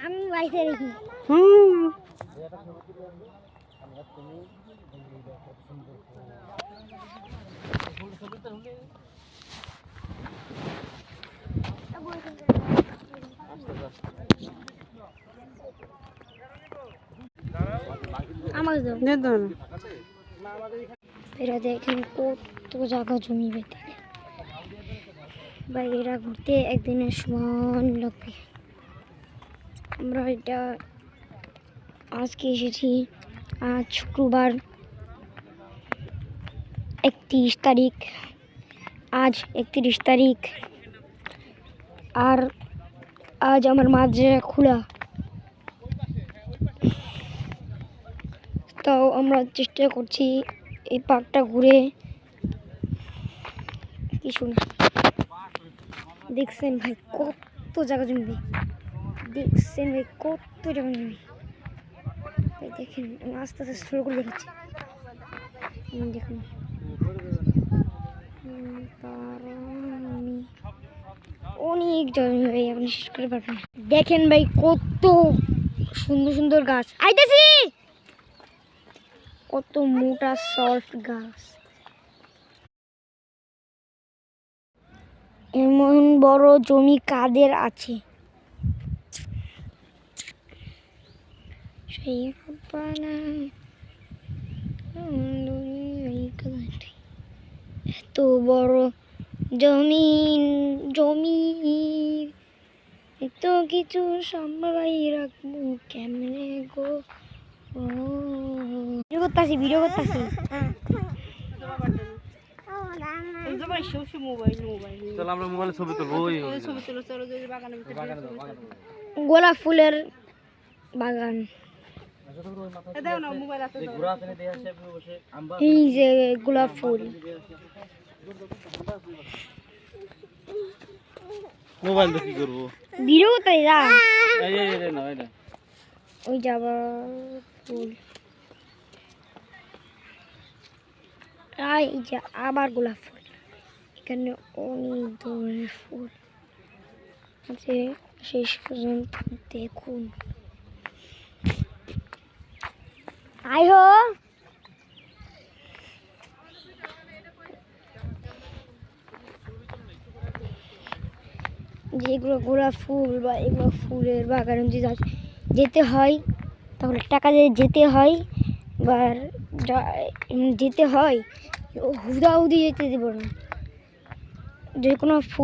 আমি বাইরে রেখি আমার এরা দেখেন কত জায়গা জমি বেঁধে ভাই এরা ঘুরতে একদিনের সমান লাগবে। আমরা এটা আজকে এসেছি, আজ শুক্রবার 31 তারিখ, আজ 31 তারিখ আর আজ আমার মাঝে খোলা, তাও আমরা চেষ্টা করছি এই পার্কটা ঘুরে কিছু না। দেখছেন ভাই কত জায়গা জমি, দেখছেন ভাই কত জায়গা জমি ভাই। দেখেন আমি আস্তে আস্তে শুরু করে দেখাচ্ছি, দেখুন অনেক জায়গা জমি ভাই, আপনি শেষ করে পারবেন। দেখেন ভাই কত সুন্দর সুন্দর গাছ আইতেছি, কত মোটা সল্ট গাছ, এমন বড় জমি কাদের আছে? এত বড় জমি এত কিছু সম্ভাবাই রাখবো কেমনে গো। ভিডিও করতেছি গোলাপ ফুলের বাগান, এই যে গোলাপ ফুল। মোবাইল দেখি করব ভিডিও করতে যা ওই যাবা ফুল, এই যে আবার গোলাপ ফুল। এখানে অনেক ধরনের ফুল আছে, শেষ পর্যন্ত দেখুন। আইহো যেগুলো গোলাপ ফুল বা এগুলো ফুলের বাগানে যদি যেতে হয় তাহলে টাকা দিয়ে যেতে হয়, বা যেতে হয়, হুদাহুদি যেতে দেবো না। যে কোনো ফুল